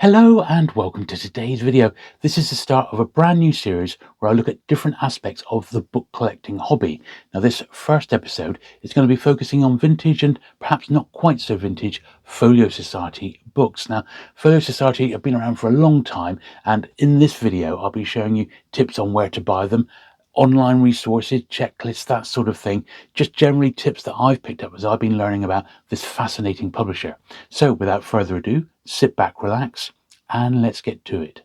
Hello and welcome to today's video. This is the start of a brand new series where I look at different aspects of the book collecting hobby. Now this first episode is going to be focusing on vintage and perhaps not quite so vintage Folio Society books. Now Folio Society have been around for a long time, and in this video I'll be showing you tips on where to buy them, online resources, checklists, that sort of thing. Just generally tips that I've picked up as I've been learning about this fascinating publisher. So without further ado, sit back, relax, and let's get to it.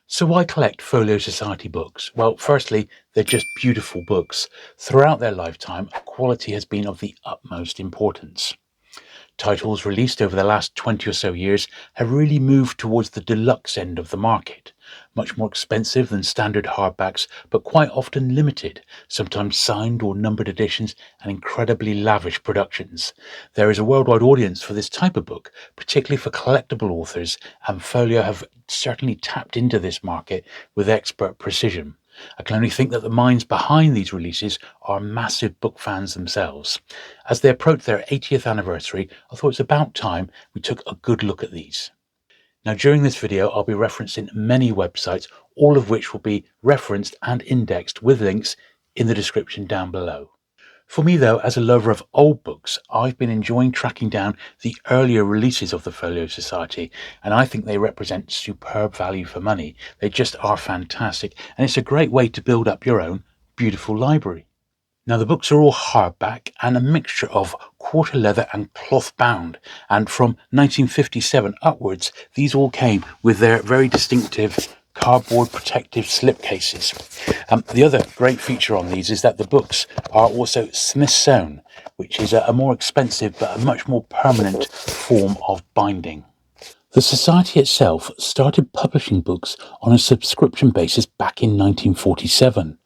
So why collect Folio Society books? Well, firstly, they're just beautiful books. Throughout their lifetime, quality has been of the utmost importance. Titles released over the last 20 or so years have really moved towards the deluxe end of the market. Much more expensive than standard hardbacks, but quite often limited, sometimes signed or numbered editions and incredibly lavish productions. There is a worldwide audience for this type of book, particularly for collectible authors, and Folio have certainly tapped into this market with expert precision. I can only think that the minds behind these releases are massive book fans themselves. As they approach their 80th anniversary, I thought it's about time we took a good look at these. Now during this video I'll be referencing many websites, all of which will be referenced and indexed with links in the description down below. For me though, as a lover of old books, I've been enjoying tracking down the earlier releases of the Folio Society, and I think they represent superb value for money. They just are fantastic, and it's a great way to build up your own beautiful library. Now the books are all hardback and a mixture of quarter leather and cloth bound, and from 1957 upwards these all came with their very distinctive cardboard protective slipcases. The other great feature on these is that the books are also Smith sewn, which is a more expensive but a much more permanent form of binding. The Society itself started publishing books on a subscription basis back in 1947.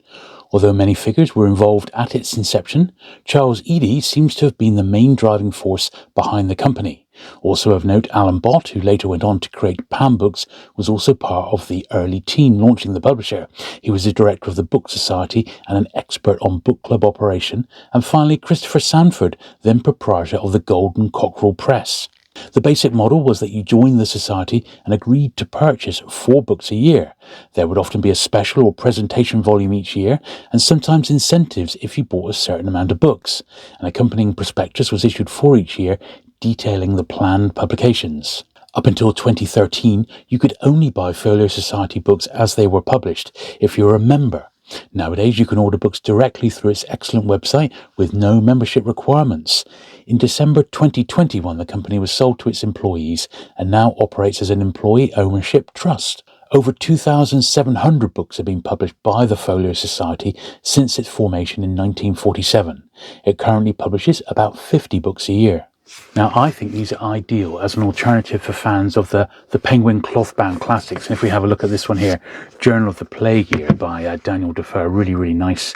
Although many figures were involved at its inception, Charles Eady seems to have been the main driving force behind the company. Also of note, Alan Bott, who later went on to create Pan Books, was also part of the early team launching the publisher. He was the director of the Book Society and an expert on book club operation. And finally, Christopher Sanford, then proprietor of the Golden Cockerel Press. The basic model was that you joined the society and agreed to purchase 4 books a year. There would often be a special or presentation volume each year, and sometimes incentives if you bought a certain amount of books. An accompanying prospectus was issued for each year, detailing the planned publications. Up until 2013, you could only buy Folio Society books as they were published if you were a member. Nowadays, you can order books directly through its excellent website with no membership requirements. In December 2021, the company was sold to its employees and now operates as an employee ownership trust. Over 2,700 books have been published by the Folio Society since its formation in 1947. It currently publishes about 50 books a year. Now, I think these are ideal as an alternative for fans of the Penguin cloth-bound classics. And if we have a look at this one here, Journal of the Plague Year by Daniel Defoe, really nice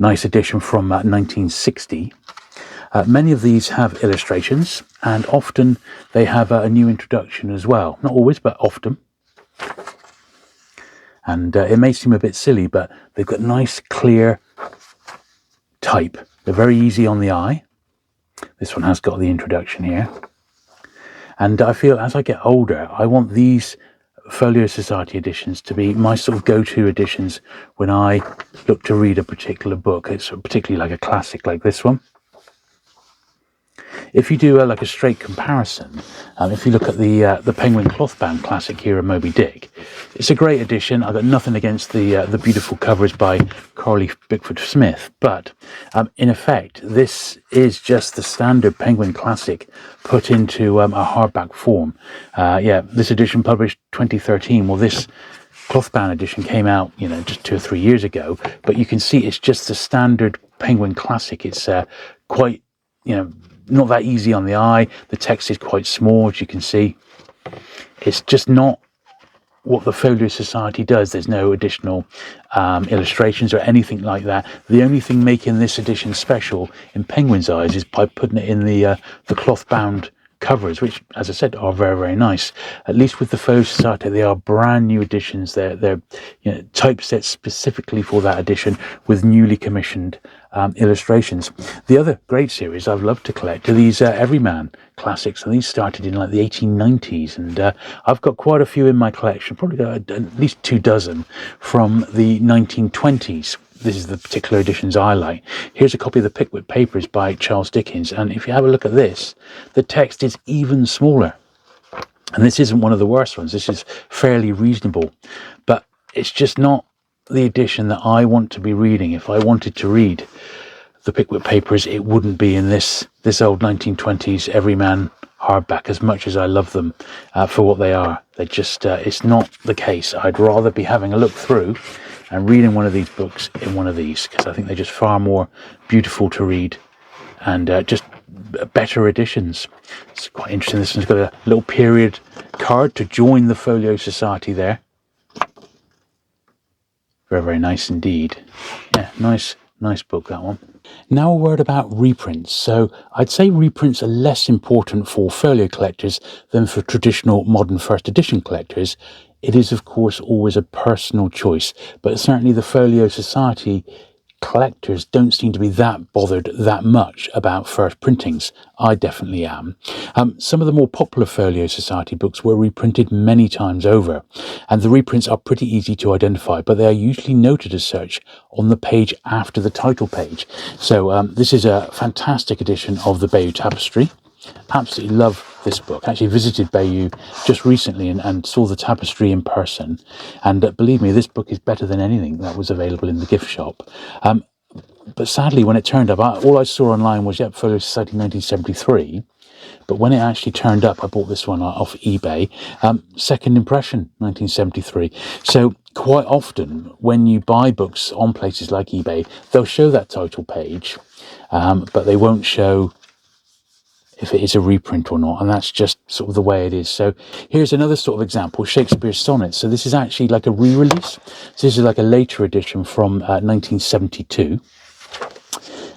edition from 1960. Many of these have illustrations, and often they have a new introduction as well. Not always, but often. And it may seem a bit silly, but they've got nice, clear type. They're very easy on the eye. This one has got the introduction here. And I feel as I get older, I want these Folio Society editions to be my sort of go-to editions when I look to read a particular book. It's particularly like a classic like this one. If you do like a straight comparison, if you look at the Penguin cloth-bound classic here of Moby Dick, it's a great edition. I've got nothing against the beautiful covers by Carly Bickford Smith, but in effect, this is just the standard Penguin classic put into a hardback form. This edition published 2013. Well, this cloth-bound edition came out, just 2 or 3 years ago, but you can see it's just the standard Penguin classic. It's quite, not that easy on the eye. The text is quite small, as you can see. It's just not what the Folio Society does. There's no additional illustrations or anything like that. The only thing making this edition special in Penguin's eyes is by putting it in the cloth-bound covers, which, as I said, are very nice. At least with the Folio Society, they are brand new editions. They're typeset specifically for that edition with newly commissioned illustrations. The other great series I've loved to collect are these Everyman classics, and these started in like the 1890s, and I've got quite a few in my collection, probably got at least 24 from the 1920s. This is the particular editions I like. Here's a copy of the Pickwick Papers by Charles Dickens, and if you have a look at this, the text is even smaller. And this isn't one of the worst ones. This is fairly reasonable, but it's just not the edition that I want to be reading. If I wanted to read the Pickwick Papers, it wouldn't be in this old 1920s Everyman hardback, as much as I love them for what they are. They just, it's not the case. I'd rather be having a look through and reading one of these books in one of these, because I think they're just far more beautiful to read and just better editions. It's quite interesting. This one's got a little period card to join the Folio Society there. Very, very nice indeed. Yeah, nice book, that one. Now a word about reprints. So I'd say reprints are less important for folio collectors than for traditional modern first edition collectors. It is, of course, always a personal choice, but certainly the Folio Society collectors don't seem to be that bothered that much about first printings. I definitely am. Some of the more popular Folio Society books were reprinted many times over, and the reprints are pretty easy to identify, but they are usually noted as such on the page after the title page. So this is a fantastic edition of the Bayeux Tapestry. Absolutely love this book. Actually visited Bayeux just recently and saw the tapestry in person, and believe me, this book is better than anything that was available in the gift shop. But sadly, when it turned up, all I saw online was Folio Society 1973, but when it actually turned up, I bought this one off eBay, second impression 1973. So quite often when you buy books on places like eBay, they'll show that title page, but they won't show if it is a reprint or not, and that's just sort of the way it is. So here's another sort of example, Shakespeare's Sonnets. So this is actually like a re-release. So this is like a later edition from 1972.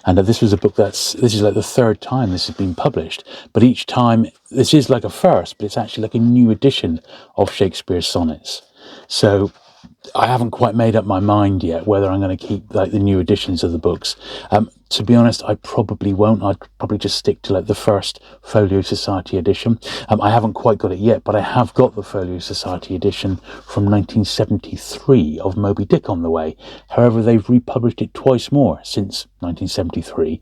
And this was a book this is like the third time this has been published. But each time, this is like a first, but it's actually like a new edition of Shakespeare's Sonnets. So I haven't quite made up my mind yet whether I'm going to keep like the new editions of the books. To be honest, I probably won't. I'd probably just stick to like the first Folio Society edition. I haven't quite got it yet, but I have got the Folio Society edition from 1973 of Moby Dick on the way. However, they've republished it twice more since 1973.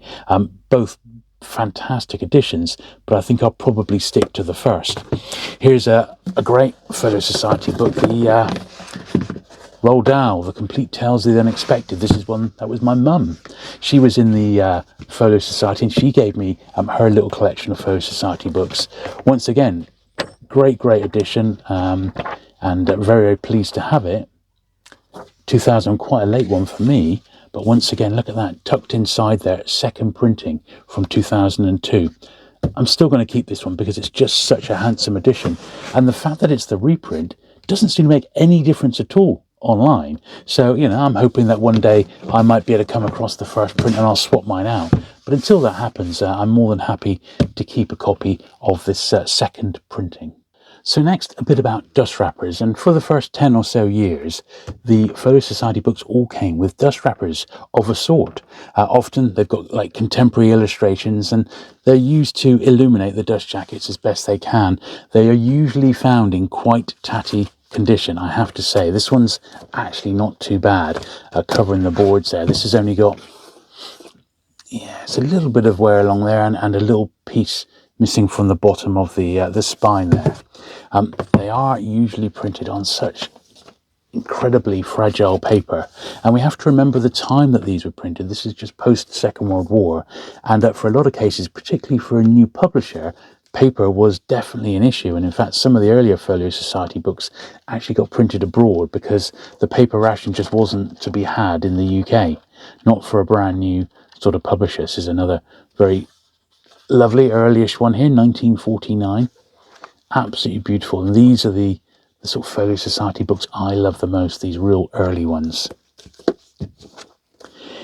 Both fantastic editions, but I think I'll probably stick to the first. Here's a great Folio Society book, the Roald Dahl, The Complete Tales of the Unexpected. This is one that was my mum. She was in the Folio Society, and she gave me her little collection of Folio Society books. Once again, great edition, and very, very pleased to have it. 2000, quite a late one for me, but once again, look at that, tucked inside there, second printing from 2002. I'm still going to keep this one because it's just such a handsome edition, and the fact that it's the reprint doesn't seem to make any difference at all online. So, I'm hoping that one day I might be able to come across the first print and I'll swap mine out. But until that happens, I'm more than happy to keep a copy of this second printing. So next, a bit about dust wrappers. And for the first 10 or so years, the Folio Society books all came with dust wrappers of a sort. Often they've got like contemporary illustrations, and they're used to illuminate the dust jackets as best they can. They are usually found in quite tatty condition, I have to say. This one's actually not too bad, covering the boards there. This has only got, it's a little bit of wear along there, and a little piece missing from the bottom of the spine there. They are usually printed on such incredibly fragile paper, and we have to remember the time that these were printed. This is just post Second World War, and for a lot of cases, particularly for a new publisher, paper was definitely an issue. And in fact, some of the earlier Folio Society books actually got printed abroad because the paper ration just wasn't to be had in the UK, not for a brand new sort of publisher. This is another very lovely earlyish one here, 1949. Absolutely beautiful. And these are the sort of Folio Society books I love the most, these real early ones.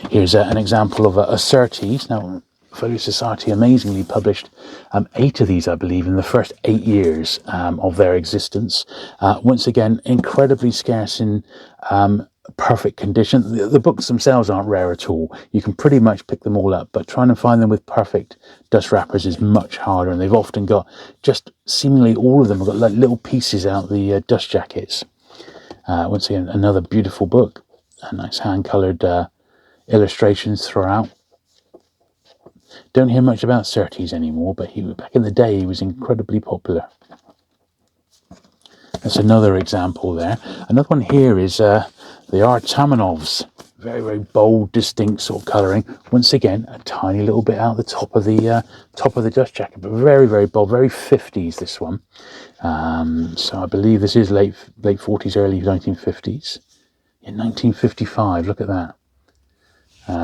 Here's an example of a Surtees. Now, Folio Society amazingly published 8 of these, I believe, in the first 8 years of their existence. Once again, incredibly scarce in perfect condition. The books themselves aren't rare at all. You can pretty much pick them all up, but trying to find them with perfect dust wrappers is much harder, and they've often got, just seemingly all of them have got like little pieces out the dust jackets. Once again, another beautiful book, a nice hand-coloured illustrations throughout. Don't hear much about Surtees anymore, but back in the day he was incredibly popular. That's another example there. Another one here is the Artamanovs. Very, very bold, distinct sort of colouring. Once again, a tiny little bit out the top of the dust jacket, but very, very bold, very 50s this one. So I believe this is late 40s, early 1950s. In 1955, look at that.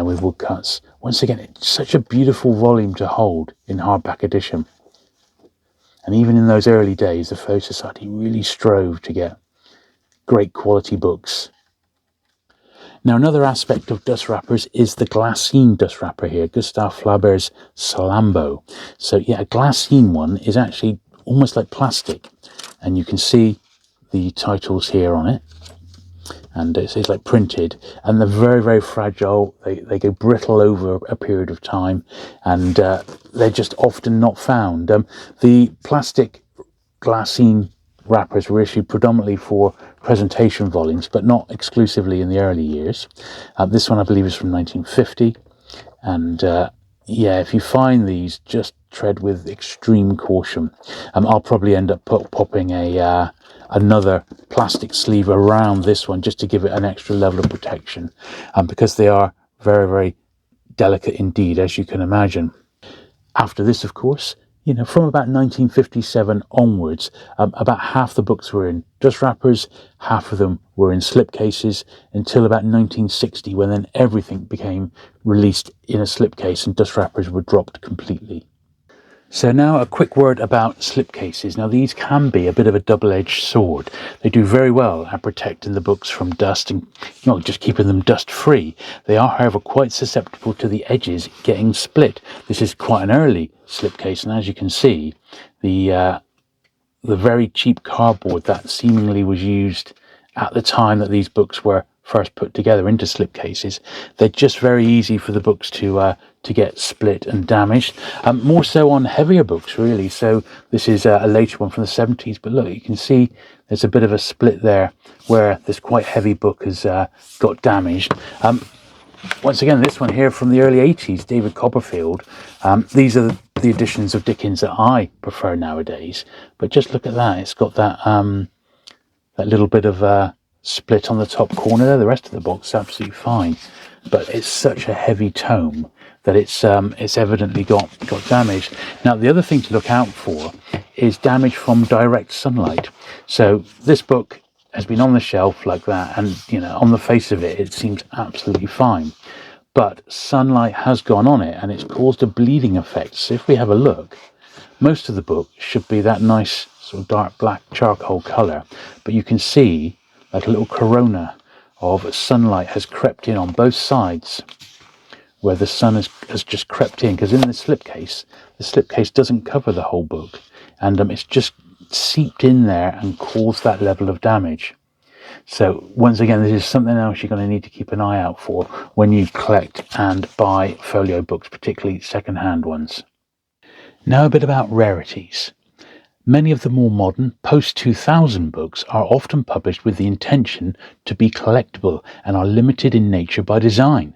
With woodcuts. Once again, it's such a beautiful volume to hold in hardback edition. And even in those early days, the Folio Society really strove to get great quality books. Now, another aspect of dust wrappers is the glassine dust wrapper here, Gustave Flaubert's Salambo. So yeah, a glassine one is actually almost like plastic, and you can see the titles here on it. And it's like printed, and they're very, very fragile. They go brittle over a period of time, and they're just often not found. The plastic glassine wrappers were issued predominantly for presentation volumes, but not exclusively in the early years. This one I believe is from 1950, and yeah, if you find these, just tread with extreme caution. I'll probably end up popping another plastic sleeve around this one just to give it an extra level of protection, because they are very, very delicate indeed, as you can imagine. After this, of course, from about 1957 onwards, about half the books were in dust wrappers, half of them were in slipcases, until about 1960, when then everything became released in a slipcase and dust wrappers were dropped completely. So now a quick word about slipcases. Now these can be a bit of a double-edged sword. They do very well at protecting the books from dust and just keeping them dust-free. They are, however, quite susceptible to the edges getting split. This is quite an early slipcase, and as you can see, the very cheap cardboard that seemingly was used at the time that these books were first put together into slipcases, they're just very easy for the books to get split and damaged. More so on heavier books, really. So this is a later one from the 70s, but look, you can see there's a bit of a split there where this quite heavy book has got damaged. Once again, this one here from the early 80s, David Copperfield. These are the editions of Dickens that I prefer nowadays, but just look at that. It's got that little bit of split on the top corner there. The rest of the box is absolutely fine, but it's such a heavy tome that it's evidently got damaged. Now, the other thing to look out for is damage from direct sunlight. So this book has been on the shelf like that, and on the face of it, it seems absolutely fine, but sunlight has gone on it and it's caused a bleeding effect. So if we have a look, most of the book should be that nice sort of dark black charcoal color, but you can see like a little corona of sunlight has crept in on both sides, where the sun has just crept in, because in the slipcase doesn't cover the whole book, and it's just seeped in there and caused that level of damage. So once again, this is something else you're going to need to keep an eye out for when you collect and buy folio books, particularly second-hand ones. Now a bit about rarities. Many of the more modern, post-2000 books are often published with the intention to be collectible and are limited in nature by design.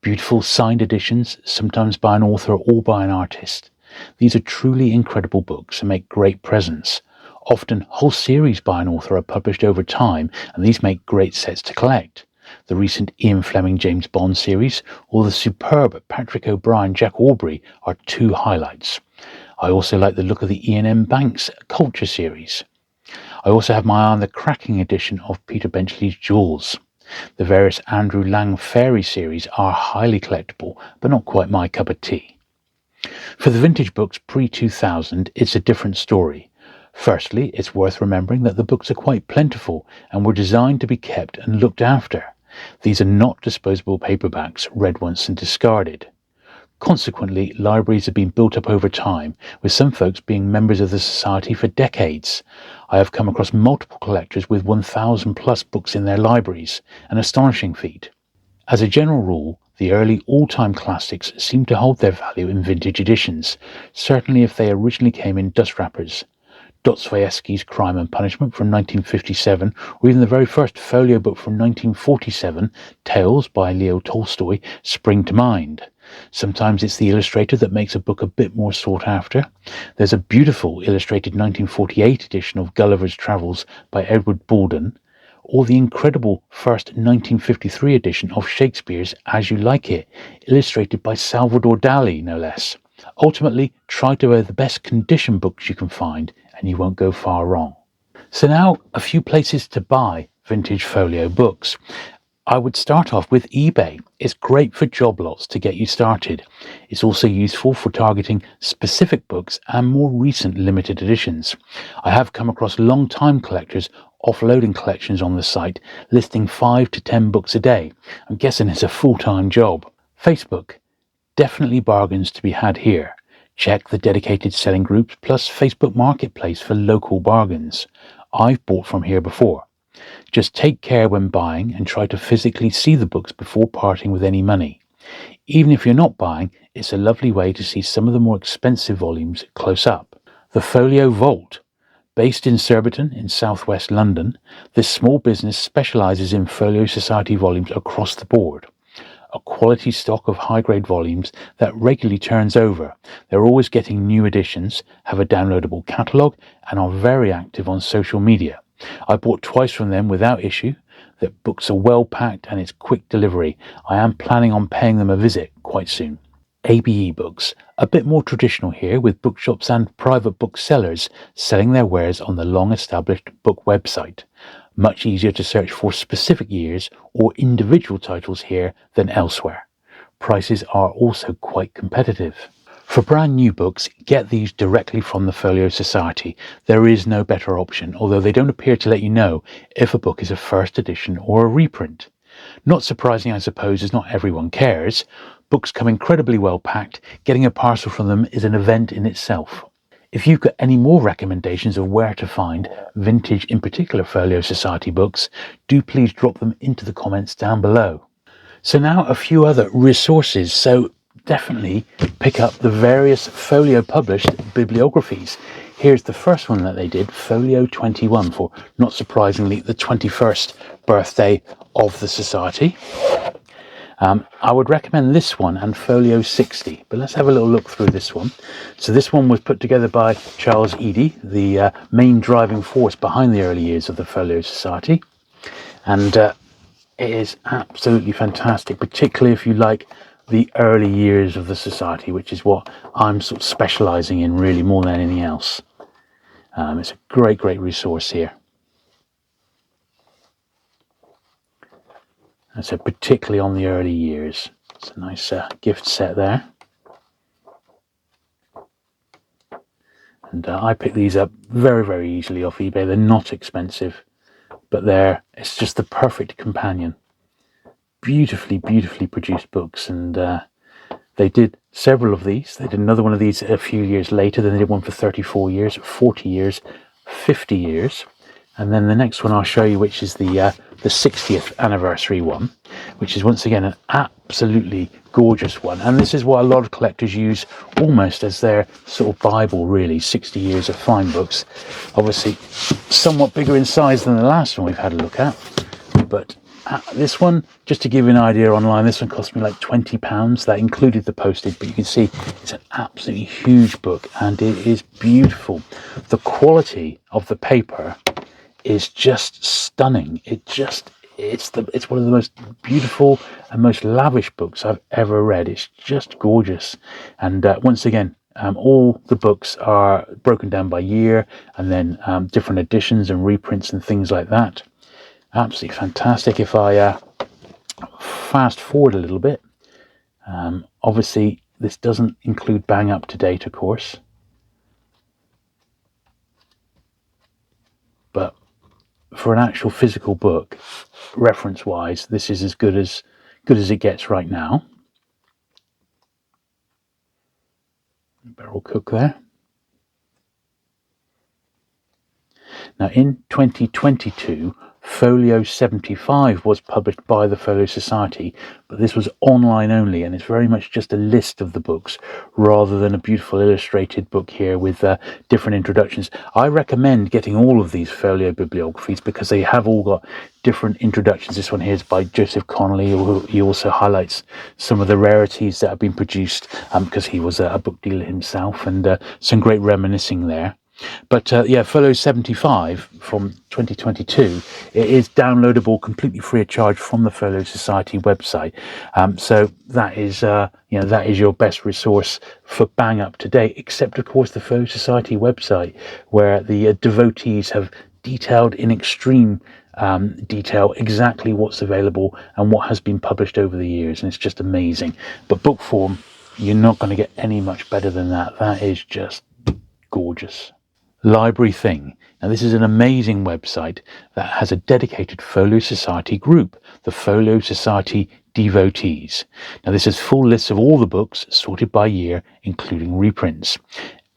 Beautiful signed editions, sometimes by an author or by an artist. These are truly incredible books and make great presents. Often whole series by an author are published over time, and these make great sets to collect. The recent Ian Fleming James Bond series or the superb Patrick O'Brian Jack Aubrey are two highlights. I also like the look of the Ian M. Banks Culture series. I also have my eye on the cracking edition of Peter Benchley's Jules. The various Andrew Lang Fairy series are highly collectible, but not quite my cup of tea. For the vintage books pre-2000, it's a different story. Firstly, it's worth remembering that the books are quite plentiful and were designed to be kept and looked after. These are not disposable paperbacks read once and discarded. Consequently, libraries have been built up over time, with some folks being members of the Society for decades. I have come across multiple collectors with 1,000 plus books in their libraries, an astonishing feat. As a general rule, the early all-time classics seem to hold their value in vintage editions, certainly if they originally came in dust wrappers. Dostoevsky's Crime and Punishment from 1957, or even the very first folio book from 1947, Tales by Leo Tolstoy, spring to mind. Sometimes it's the illustrator that makes a book a bit more sought after. There's a beautiful illustrated 1948 edition of Gulliver's Travels by Edward Baldwin, or the incredible first 1953 edition of Shakespeare's As You Like It, illustrated by Salvador Dali, no less. Ultimately, try to buy the best condition books you can find, and you won't go far wrong. So now, a few places to buy vintage folio books. I would start off with eBay. It's great for job lots to get you started. It's also useful for targeting specific books and more recent limited editions. I have come across long-time collectors offloading collections on the site, listing 5 to 10 books a day. I'm guessing it's a full-time job. Facebook. Definitely bargains to be had here. Check the dedicated selling groups plus Facebook Marketplace for local bargains. I've bought from here before. Just take care when buying and try to physically see the books before parting with any money. Even if you're not buying, it's a lovely way to see some of the more expensive volumes close up. The Folio Vault. Based in Surbiton in southwest London, this small business specialises in Folio Society volumes across the board. A quality stock of high-grade volumes that regularly turns over. They're always getting new editions, have a downloadable catalogue, and are very active on social media. I bought twice from them without issue. The books are well packed and it's quick delivery. I am planning on paying them a visit quite soon. ABE Books, a bit more traditional here, with bookshops and private booksellers selling their wares on the long-established book website. Much easier to search for specific years or individual titles here than elsewhere. Prices are also quite competitive. For brand new books, get these directly from the Folio Society. There is no better option, although they don't appear to let you know if a book is a first edition or a reprint. Not surprising, I suppose, as not everyone cares. Books come incredibly well packed. Getting a parcel from them is an event in itself. If you've got any more recommendations of where to find vintage, in particular Folio Society books, do please drop them into the comments down below. So now a few other resources. So definitely pick up the various Folio published bibliographies. Here's the first one that they did, Folio 21, for, not surprisingly, the 21st birthday of the Society. I would recommend this one and Folio 60, but let's have a little look through this one. So this one was put together by Charles Eady, the main driving force behind the early years of the Folio Society. And it is absolutely fantastic, particularly if you like the early years of the Society, which is what I'm sort of specialising in really more than anything else. It's a great resource here. And so particularly on the early years. It's a nice gift set there. And I picked these up very easily off eBay. They're not expensive, but it's just the perfect companion. Beautifully produced books, and they did several of these. They did another one of these a few years later. Then they did one for 34 years, 40 years, 50 years. And then the next one I'll show you, which is the 60th anniversary one, which is once again an absolutely gorgeous one. And this is what a lot of collectors use almost as their sort of Bible, really. 60 years of fine books. Obviously, somewhat bigger in size than the last one we've had a look at. But this one, just to give you an idea online, this one cost me like £20. That included the postage, but you can see it's an absolutely huge book and it is beautiful. The quality of the paper is just stunning. It's one of the most beautiful and most lavish books I've ever read. It's just gorgeous. And once again, all the books are broken down by year, and then different editions and reprints and things like that. Absolutely fantastic. If I fast forward a little bit, obviously this doesn't include bang up to date, of course, but for an actual physical book, reference wise, this is as good as it gets right now. Barrel cook there. Now, in 2022, Folio 75 was published by the Folio Society, but this was online only, and it's very much just a list of the books rather than a beautiful illustrated book here with different introductions. I recommend getting all of these Folio bibliographies because they have all got different introductions. This one here is by Joseph Connolly, who he also highlights some of the rarities that have been produced because he was a book dealer himself, and some great reminiscing there. But yeah, Folio 75 from 2022, it is downloadable completely free of charge from the Folio Society website. So that is, that is your best resource for bang up to date, except of course the Folio Society website, where the devotees have detailed in extreme detail exactly what's available and what has been published over the years, and it's just amazing. But book form, you're not going to get any much better than that. That is just gorgeous. Library Thing. Now, this is an amazing website that has a dedicated Folio Society group, the Folio Society Devotees. Now, this has full lists of all the books sorted by year, including reprints.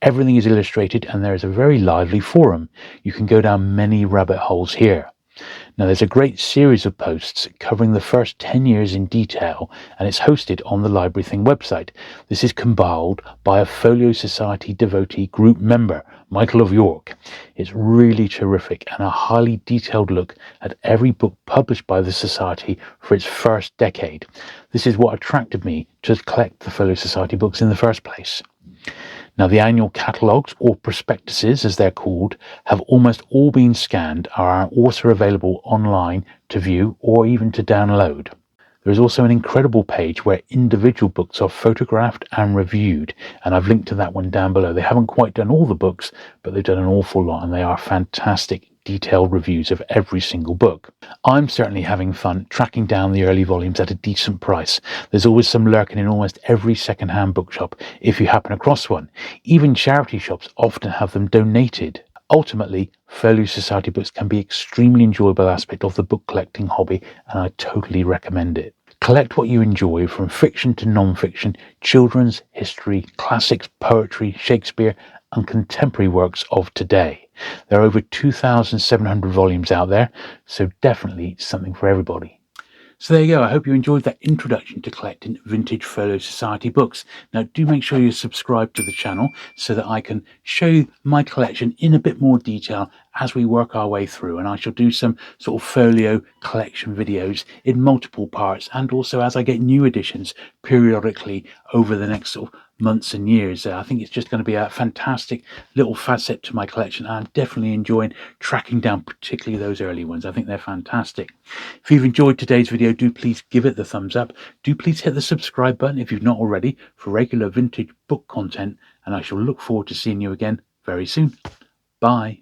Everything is illustrated, and there is a very lively forum. You can go down many rabbit holes here. Now, there's a great series of posts covering the first 10 years in detail, and it's hosted on the Library Thing website. This is compiled by a Folio Society devotee group member, Michael of York. It's really terrific and a highly detailed look at every book published by the Society for its first decade. This is what attracted me to collect the Folio Society books in the first place. Now, the annual catalogues, or prospectuses as they're called, have almost all been scanned and are also available online to view or even to download. There is also an incredible page where individual books are photographed and reviewed, and I've linked to that one down below. They haven't quite done all the books, but they've done an awful lot, and they are fantastic detailed reviews of every single book. I'm certainly having fun tracking down the early volumes at a decent price. There's always some lurking in almost every second-hand bookshop if you happen across one. Even charity shops often have them donated. Ultimately, Folio Society books can be an extremely enjoyable aspect of the book collecting hobby, and I totally recommend it. Collect what you enjoy, from fiction to non-fiction, children's, history, classics, poetry, Shakespeare, and contemporary works of today. There are over 2,700 volumes out there, so definitely something for everybody. So there you go. I hope you enjoyed that introduction to collecting vintage Folio Society books. Now, do make sure you subscribe to the channel so that I can show you my collection in a bit more detail as we work our way through. And I shall do some sort of folio collection videos in multiple parts, and also as I get new editions periodically over the next sort of months and years. I think it's just going to be a fantastic little facet to my collection. I'm definitely enjoying tracking down particularly those early ones. I think they're fantastic. If you've enjoyed today's video, do please give it the thumbs up. Do please hit the subscribe button if you've not already for regular vintage book content, and I shall look forward to seeing you again very soon. Bye.